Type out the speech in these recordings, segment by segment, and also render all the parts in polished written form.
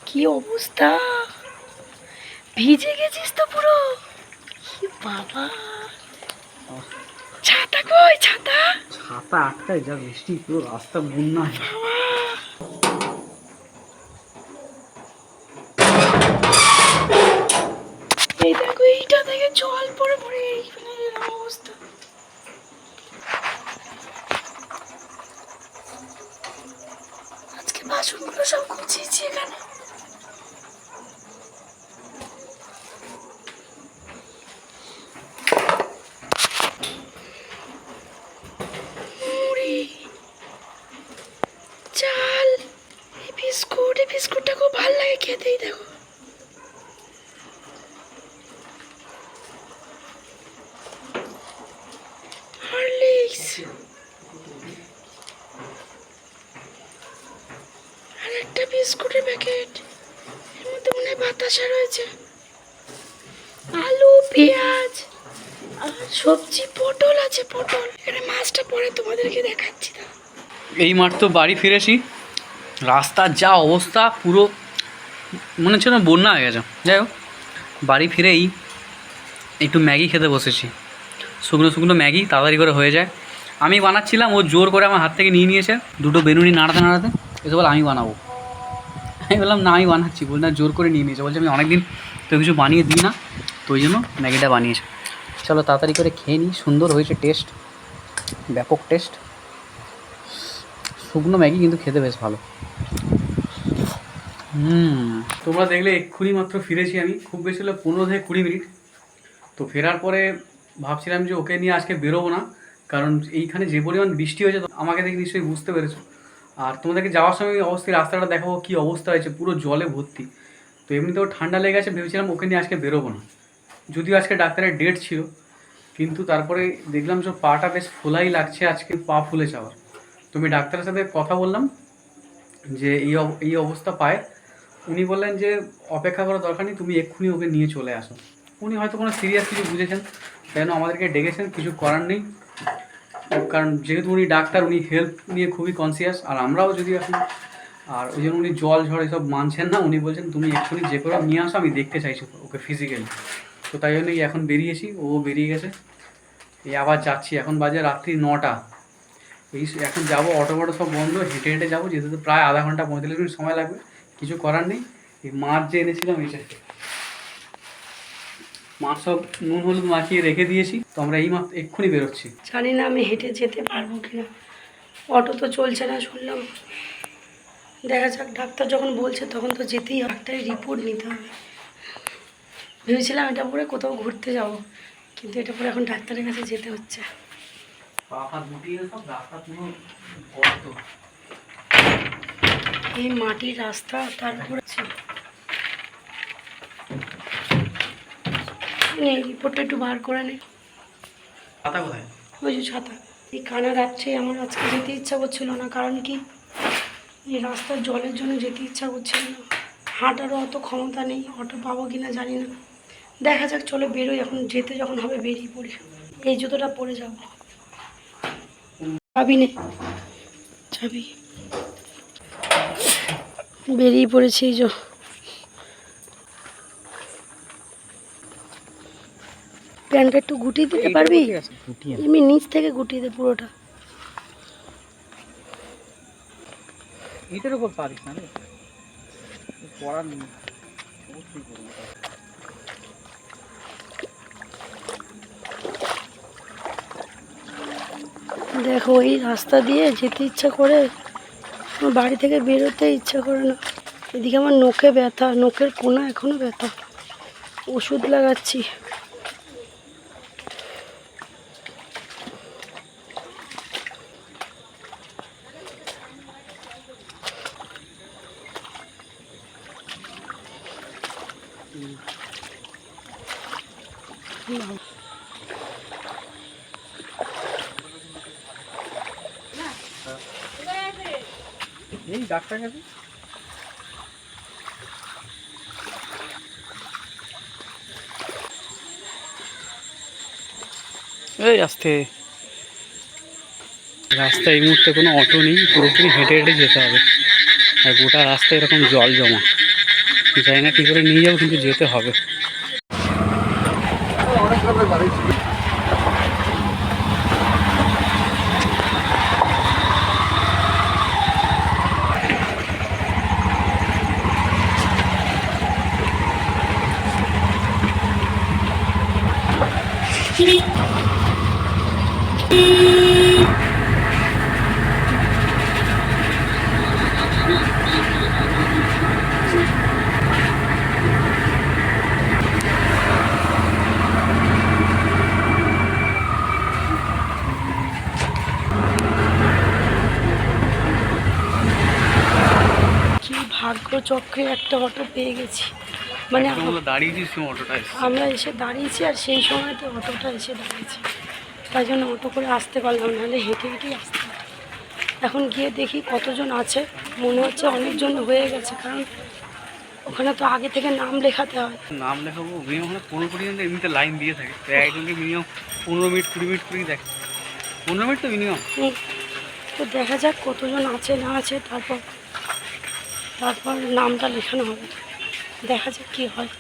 কি অবস্থা, ভিজে গেছিস তো পুরো। বাবা, ছাতা কই? ছাতা ছাতা আটকায়, যা বৃষ্টি, পুরো রাস্তা বন্যা। এই দেখো, এইটা থেকে জল পড়ে পড়ে এইখানে এরকম অবস্থা। আজকে বাসনগুলো সব গুছিয়েছি এখানে। মুড়ি, চাল, এই বিস্কুট, এই বিস্কুটটা খুব ভালো লাগে খেতেই। দেখো, হরলিক্স, আর একটা বিস্কুটের প্যাকেট, এর মধ্যে মনে হয় বাতাসা রয়েছে, আলু, পেঁয়াজ আর সবজি, পটল আছে, পটল। এখানে মাছটা পরে তোমাদেরকে দেখাচ্ছি। এই মাত্র বাড়ি ফিরেছি, রাস্তার যা অবস্থা, পুরো মনে হচ্ছে না বন্যা হয়ে গেছে। যাই হোক, বাড়ি ফিরেই একটু ম্যাগি খেতে বসেছি। শুকনো শুকনো ম্যাগি তাড়াতাড়ি করে হয়ে যায়। আমি বানাচ্ছিলাম, ও জোর করে আমার হাত থেকে নিয়ে নিয়েছে দুটো বেনুনি নাড়াতে নাড়াতে। এসে বলে আমি বানাবো। আমি বললাম না, আমি বানাচ্ছি। বল না, জোর করে নিয়ে নিয়েছে। বলছে আমি অনেকদিন তো কিছু বানিয়ে দিই না, তো ওই জন্য ম্যাগিটা বানিয়েছে। চলো তাড়াতাড়ি করে খেয়ে নিই। সুন্দর হয়েছে টেস্ট, ব্যাপক টেস্ট। শুকনো ম্যাগি কিন্তু খেতে বেশ ভালো। তোমরা দেখলে এক্ষুনি মাত্র ফিরেছি আমি, খুব বেশি হলো 15 থেকে 20 মিনিট। তো ফেরার পরে ভাবছিলাম যে ওকে নিয়ে আজকে বেরোবো না, কারণ এইখানে যে পরিমাণ বৃষ্টি হয়েছে, তো আমাকে দেখে নিশ্চয়ই বুঝতে পেরেছো। আর তোমাদেরকে যাওয়ার সময় অবশ্যই রাস্তাটা দেখাবো কী অবস্থা হয়েছে, পুরো জলে ভর্তি। তো এমনিতেও ঠান্ডা লেগে গেছে, ভেবেছিলাম ওকে নিয়ে আজকে বেরোবো না, যদিও আজকে ডাক্তারের ডেট ছিল। কিন্তু তারপরে দেখলাম যে পাটা বেশ ফোলাই লাগছে, আজকে পা ফুলে যাওয়ার। তুমি ডাক্তারের সাথে কথা বললাম যে এই অবস্থা পায়। উনি বললেন যে অপেক্ষা করার দরকার নেই, তুমি এক্ষুনি ওকে নিয়ে চলে আসো। উনি হয়তো কোনো সিরিয়াস কিছু বুঝেছেন, তাই জন্য আমাদেরকে ডেকেছেন। কিছু করার নেই, কারণ যেহেতু উনি ডাক্তার, উনি হেলথ নিয়ে খুবই কনসিয়াস, আর আমরাও যদি এখন, আর ওই জন্য উনি জল ঝড় এসব মানছেন না। উনি বলছেন তুমি এক্ষুনি যে করে নিয়ে আসো, আমি দেখতে চাইছি ওকে ফিজিক্যালি। তো তাই জন্যই এখন বেরিয়েছি, ও বেরিয়ে গেছে। এই আবার যাচ্ছি, এখন বাজে রাত্রি 9টা। এখন যাবো, অটো ফটো সব বন্ধ, হেঁটে হেঁটে যাবো, যেতে তো প্রায় আধা ঘন্টা 45 মিনিট সময় লাগবে। কিছু করার নেই। এই মাছ যে এনেছিলাম, এই মাছ সব নুন হলুদ মাখিয়ে রেখে দিয়েছি। তো আমরা এই মাছ এক্ষুনি বেরোচ্ছি। জানি না আমি হেঁটে যেতে পারবো কিনা, অটো তো চলছে না শুনলাম। দেখা যাক, ডাক্তার যখন বলছে তখন তো যেতেই হবে, ডাক্তারের রিপোর্ট নিতে হবে। ভেবেছিলাম এটা পরে কোথাও ঘুরতে যাব, কিন্তু এটা পরে এখন ডাক্তারের কাছে যেতে হচ্ছে। এই মাটির রাস্তা, তারপর রিপোর্টটা একটু বার করে নে। ছাতা কোথায়? ওই যে ছাতা, এই কানা রাত্রে আমার আজকে যেতে ইচ্ছা করছিল না। কারণ কি, এই রাস্তার জলের জন্য যেতে ইচ্ছা করছিল না। হাঁটারও অত ক্ষমতা নেই, অটো পাবো কিনা জানি না। দেখা যাক, চলো বেরোই এখন। যেতে যখন হবে বেরিয়ে পড়ি। এই জুতোটা পরে যাব। চাবি নে, চাবি। বেরিয়ে পড়েছি। এই যে প্যান্টটা একটু গুটিয়ে দিতে পারবি? এমনি নিচ থেকে গুটিয়ে দে পুরোটা। এটার উপর পারিস না, পড়ার নেই। দেখো, এই রাস্তা দিয়ে যেতে ইচ্ছা করে, আমার বাড়ি থেকে বেরোতে ইচ্ছা করে না। এদিকে আমার নখে ব্যথা, নখের কোনা এখনও ব্যথা, ওষুধ লাগাচ্ছি। এই ডাক্তার কাছে এই আসতে রাস্তায় এই মুহূর্তে কোনো অটো নেই, পুরোপুরি হেঁটে হেঁটে যেতে হবে। আর গোটা রাস্তায় এরকম জল জমা, জানি না কী করে নিয়ে যাবো, কিন্তু যেতে হবে। কি ভাগ্য চক্রে একটা অটো পেয়ে গেছি, মানে দাঁড়িয়েছিস অটোটা? আমরা এসে দাঁড়িয়েছি আর সেই সময়তে অটোটা এসে দাঁড়িয়েছি, তাই জন্য অটো করে আসতে পারলাম, নাহলে হেঁটে হেঁটেই আসতে হতো। এখন গিয়ে দেখি কতজন আছে, মনে হচ্ছে অনেকজন হয়ে গেছে, কারণ ওখানে তো আগে থেকে নাম লেখাতে হয়। নাম লেখাবো মিনিমাম 15 মিনিট এমনিতে লাইন দিয়ে থাকে, তো একজনকে মিনিমাম 15 মিনিট 20 মিনিট করেই দেখে, 15 মিনিট তো মিনিমাম। তো দেখা যাক কতজন আছে না আছে, তারপর নামটা লেখানো হবে, দেখা যাক কী হয়।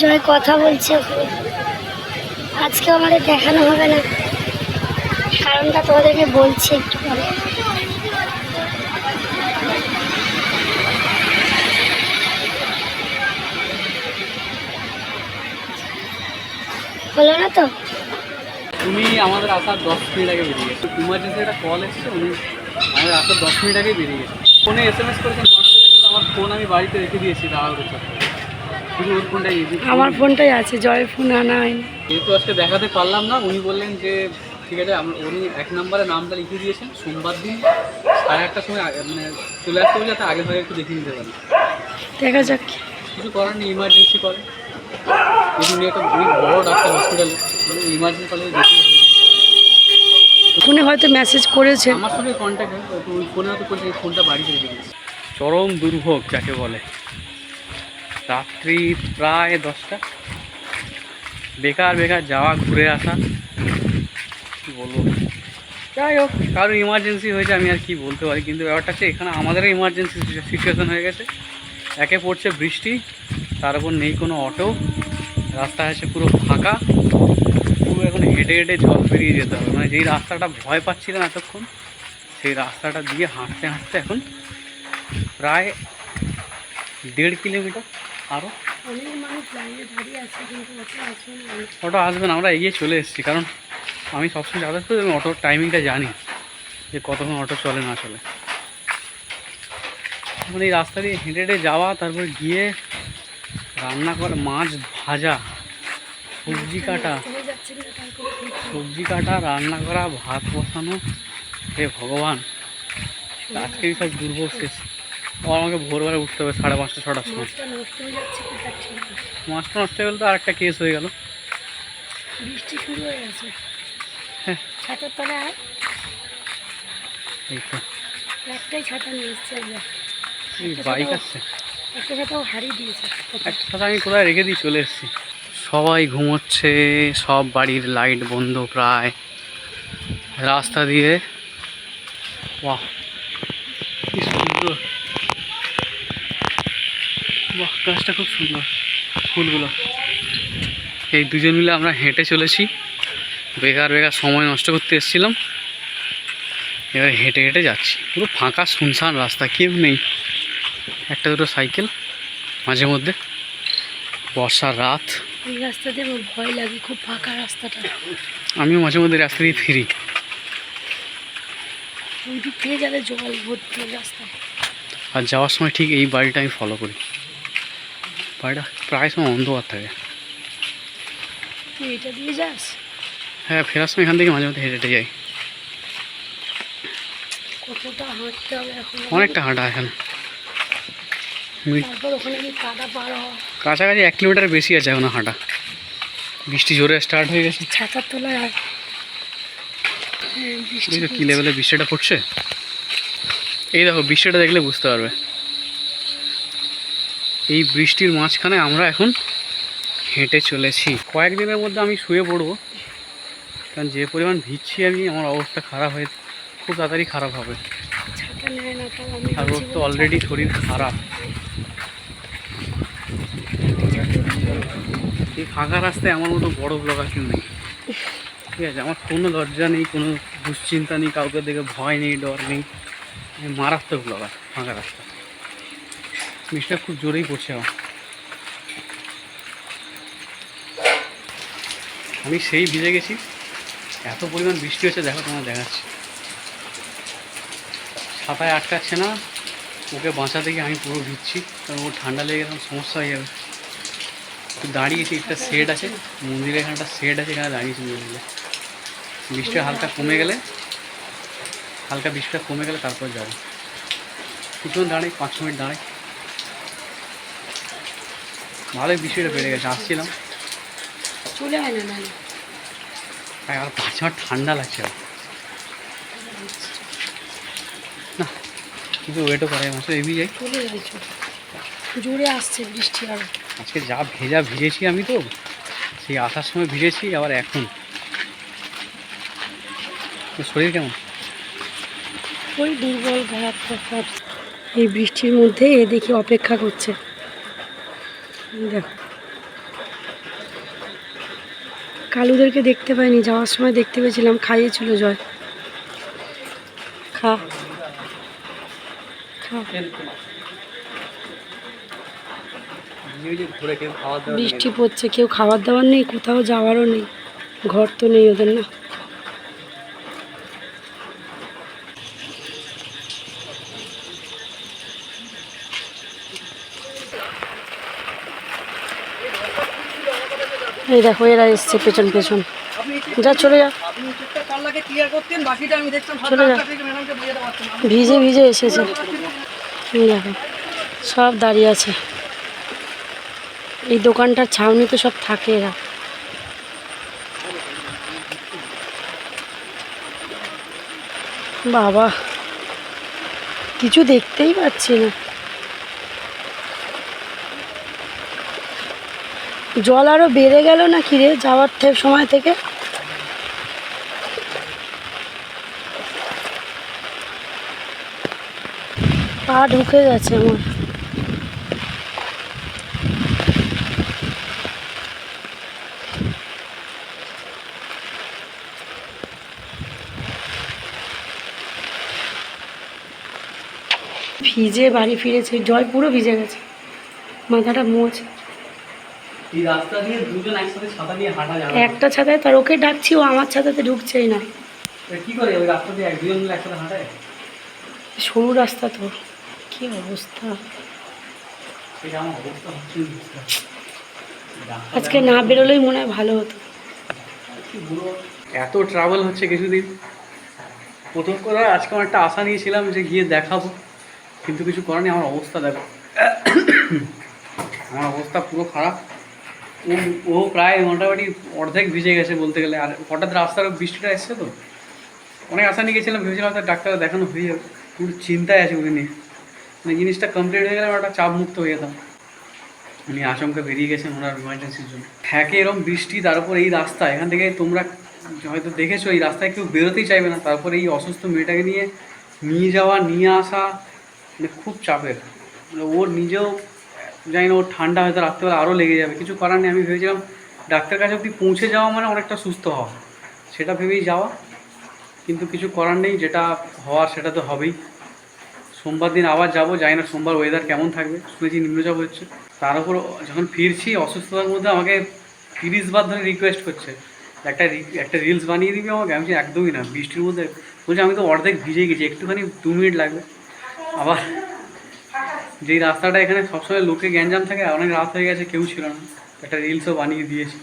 জয় কথা বলছে, আজকে আমাদের দেখানো হবে না, কারণটা তোমাদেরকে বলছি একটু পরে। হলো না তো? তুমি আমাদের আসার 10 মিনিট আগে বেরিয়ে গেছো, ইমার্জেন্সি একটা কল এসছে, উনি আমাদের আসার 10 মিনিট আগেই বেরিয়ে গেছে। ফোনে SMS করেছেন হোয়াটসঅ্যাপে, কিন্তু আমার ফোন আমি বাড়িতে রেখে দিয়েছি দাঁড়ানোর জন্য, শুধু ওর ফোনটাই। আমার ফোনটাই আছে, জয়ের ফোন আনা হয়নি। যেহেতু আজকে দেখাতে পারলাম না, উনি বললেন যে ঠিক আছে, উনি 1 নম্বরে নামটা লিখে দিয়েছেন, সোমবার দিন 8:30টার সময় মানে চলে আসতে হবে, যাতে আগে ভাগে একটু দেখে নিতে পারেন। দেখা যাক। কিছু করার নেই, ইমার্জেন্সি করে, উনি একটা অনেক বড় ডাক্তার হসপিটালে, ইমার্জেন্সি কলেজে যেতেই হবে। ফোনে হয়তো মেসেজ করেছে, আমার সঙ্গে কন্ট্যাক্ট হয়, তো ওই ফোনে হয়তো করছে, ফোনটা বাড়িতে রেখে দিয়েছি। চরম দুর্ভোগ যাকে বলে, রাত্রি প্রায় 10টা, বেকার বেকার যাওয়া ঘুরে আসা, কী বলবো। যাই হোক, কারোর ইমার্জেন্সি হয়েছে, আমি আর কি বলতে পারি, কিন্তু ব্যাপারটা হচ্ছে এখানে আমাদেরও ইমার্জেন্সি সিচুয়েশন হয়ে গেছে। একে পড়ছে বৃষ্টি, তার উপর নেই কোনো অটো, রাস্তা আছে পুরো ফাঁকা, পুরো এখন হেঁটে হেঁটে জল পেরিয়ে যেতে হবে। মানে যেই রাস্তাটা ভয় পাচ্ছিলাম এতক্ষণ, সেই রাস্তাটা দিয়ে হাঁটতে হাঁটতে এখন প্রায় 1.5 কিলোমিটার। আরও অনেক মানুষ লাইনে দাঁড়িয়ে আছে, কিন্তু অটো আসবে না, আমরা এগিয়ে চলে এসেছি, কারণ আমি সবসময় যাতায়াত করি, আমি অটোর টাইমিংটা জানি যে কতক্ষণ অটো চলে না চলে। এখন এই রাস্তা দিয়ে হেঁটে হেঁটে যাওয়া, তারপরে গিয়ে রান্না করা, মাছ ভাজা, সবজি কাটা, রান্না করা, ভাত বসানো, হে ভগবান, আজকে সব দুর্ভোগ শেষ। আবার আমাকে ভোরবেলা উঠতে হবে 5:30 6টার সময়। মাছটা নষ্ট হয়ে গেলে তো আরেকটা কেস হয়ে গেল। বৃষ্টি শুরু হয়ে গেছে, হ্যাঁ ছাতার তলায় এই তো একটাই ছাতা নিয়ে এসছে, আমরা এই বাইক আসছে, একটা ছাতাও হারিয়ে দিয়েছে। একটা ছাতা আমি কোথায় রেখে দিয়ে চলে এসেছি। সবাই ঘুমোচ্ছে, সব বাড়ির লাইট বন্ধ প্রায়। রাস্তা দিয়ে বাহ কি সুন্দর, বাহ গাছটা খুব সুন্দর, ফুলগুলো। এই দুজন মিলে আমরা হেঁটে চলেছি, বেকার বেকার সময় নষ্ট করতে এসেছিলাম, এবার হেঁটে হেঁটে যাচ্ছি। পুরো ফাঁকা শুনশান রাস্তা, কেউ নেই, একটা দুটো সাইকেল মাঝে মধ্যে। বর্ষার রাত, এই রাস্তাতে আমার ভয় লাগে, খুব ফাঁকা রাস্তাটা। আমিও মাঝে মধ্যে রাস্তা দিয়ে ফিরি। ওই দিক থেকে গেলে জল ভর্তি রাস্তায়। আর যাওয়ার সময় ঠিক এই বাড়িটা আমি ফলো করি, বাড়িটা প্রায় সময় অন্ধকার থাকে। তুই এটা দিয়ে যাস? হ্যাঁ, ফেরার সময় এখান থেকে মাঝে মধ্যে হেঁটে হেঁটে যাই। কতটা হাঁটতে হবে এখন? অনেকটা হাঁটা এখানে, তারপর ওখানে কি কাদা পার হওয়া, কাছাকাছি 1 কিলোমিটার বেশি আছে এখনো হাঁটা। বৃষ্টি জোরে স্টার্ট হয়ে গেছে। ছাতার তলায় দেখো কী লেভেলে বৃষ্টিটা পড়ছে। এই দেখো বৃষ্টিটা দেখলে বুঝতে পারবে। এই বৃষ্টির মাঝখানে আমরা এখন হেঁটে চলেছি। কয়েকদিনের মধ্যে আমি শুয়ে পড়বো, কারণ যে পরিমাণ ভিজছি আমি, আমার অবস্থা খারাপ হয়ে খুব তাড়াতাড়ি খারাপ হবে। ছাতা নেয় না, তাও আমি আর ওর তো অলরেডি শরীর খারাপ। এই ফাঁকা রাস্তায় আমার মতো বড় ব্লগার কেউ নেই, ঠিক আছে? আমার কোনো লজ্জা নেই, কোনো দুশ্চিন্তা নেই, কাউকে দেখে ভয় নেই, ডর নেই। আমি মারাত্মক ব্লগার ফাঁকা রাস্তা। বৃষ্টিটা খুব জোরেই পড়ছে আমার। আমি সেই ভিজে গেছি, এত পরিমাণ বৃষ্টি হচ্ছে দেখো, তোমার দেখাচ্ছি। ছাতায় আটকাচ্ছে না, ওকে বাঁচাতে গিয়ে আমি পুরো ভিজছি, কারণ ওর ঠান্ডা লেগে গেলে সমস্যা হয়ে যাবে। তো দাঁড়িয়েছি, একটা শেড আছে মন্দিরে, এখানে একটা শেড আছে, এখানে দাঁড়িয়েছি মন্দিরে। বৃষ্টিটা হালকা কমে গেলে, বৃষ্টিটা কমে গেলে তারপর যাবে। কিছুক্ষণ দাঁড়াই, 5 মিনিট দাঁড়াই। ভালোই বৃষ্টিটা বেড়ে গেছে, আসছিলাম। চলে আয় না নাহলে। আর 5 মিনিট ঠান্ডা লাগছে না, কিন্তু ওয়েটও করে মাসে এবি যাই। চলে যাই, জোরে আসছে বৃষ্টি। আর আজকে যা ভিজেছি আমি, তো সেই আসার সময় ভিজেছি, আবার এখন। শরীর কেমন? ওই দুর্বল খারাপ। এই বৃষ্টির মধ্যে এ দেখি অপেক্ষা করছে, দেখো। কালুদেরকে দেখতে পাইনি, যাওয়ার সময় দেখতে পেয়েছিলাম, খাইয়েছিল জয়। খা খা। বৃষ্টি পড়ছে, কেউ খাবার দাবার নেই, কোথাও যাওয়ারও নেই, ঘর তো নেই ওদের, না। এই দেখো এরা এসছে পেছন পেছন। যা চলে যা, চলে যা। ভিজে ভিজে এসেছে, এই দেখো সব দাঁড়িয়ে আছে। এই দোকানটার ছাউনিতে সব থাকে এরা। বাবা, কিছু দেখতেই পাচ্ছি না। জল আরো বেড়ে গেল না কি রে যাওয়ার সময় থেকে? পা ঢুকে গেছে আমার। ভিজে বাড়ি ফিরেছে, জয় পুরো ভিজে গেছে, মাথাটা মোচ। এই রাস্তা দিয়ে দুজন একসাথে ছাতা নিয়ে হাঁটা যাবে? একটা ছাতায়, তার ওকে ডাকছি, ও আমার ছাতাতে ঢুকছেই না। কি করে ওই রাস্তা দিয়ে দুজন মিলে একসাথে হাঁটায়? সরু রাস্তা তো, কি অবস্থা। সেটা আমার অবস্থা হচ্ছে। আজকে না বেরোলেই মনে হয় ভালো হতো। এত ট্রাভেল হচ্ছে কিছুদিন। প্রথম করে আজকে আমার একটা আশা নিয়েছিলাম যে গিয়ে দেখাবো, কিন্তু কিছু করার নেই। আমার অবস্থা দেখো, আমার অবস্থা পুরো খারাপ। ও প্রায় মোটামুটি অর্ধেক ভিজে গেছে বলতে গেলে। আর হঠাৎ রাস্তার বৃষ্টিটা এসছে, তো অনেক আশা নিয়ে গেছিলাম, ভেবেছিলাম হয়তো ডাক্তার দেখানো হয়ে যাবে। পুরো চিন্তায় আছে ওকে নিয়ে, মানে জিনিসটা কমপ্লিট হয়ে গেলে একটা চাপ মুক্ত হয়ে যেতাম। উনি আচমকা বেরিয়ে গেছেন ওনার ইমার্জেন্সির জন্য। হ্যাঁকে এরকম বৃষ্টি, তার উপর এই রাস্তা, এখান থেকে তোমরা হয়তো দেখেছো এই রাস্তায় কেউ বেরোতেই চাইবে না। তারপরে এই অসুস্থ মেয়েটাকে নিয়ে যাওয়া, নিয়ে আসা, মানে খুব চাপের। মানে ওর নিজেও জানি না, ওর ঠান্ডা হয়তো রাত্রেবেলা আরও লেগে যাবে। কিছু করার নেই। আমি ভেবেছিলাম ডাক্তার কাছে অব্দি পৌঁছে যাওয়া মানে অনেকটা সুস্থ হওয়া, সেটা ভেবেই যাওয়া। কিন্তু কিছু করার নেই, যেটা হওয়ার সেটা তো হবেই। সোমবার দিন আবার যাবো, জানি না সোমবার ওয়েদার কেমন থাকবে। শুনেছি নিম্নচাপ হচ্ছে। তার উপর যখন ফিরছি অসুস্থতার মধ্যে আমাকে 30 বার ধরে রিকোয়েস্ট করছে একটা রিলস বানিয়ে দিবি আমাকে। আমি একদমই না, বৃষ্টির মধ্যে বলছি আমি তো অর্ধেক ভিজে গেছি, একটুখানি 2 মিনিট লাগবে। আবার যেই রাস্তাটা এখানে সবসময় লোকে গ্যাঞ্জাম থাকে, অনেক রাত হয়ে গেছে, কেউ ছিল না, একটা রিলসও বানিয়ে দিয়েছি।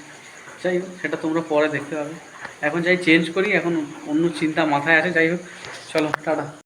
যাই হোক, সেটা তোমরা পরে দেখতে পাবে। এখন যাই চেঞ্জ করি, এখন অন্য চিন্তা মাথায় আছে। যাই হোক, চলো টাটা।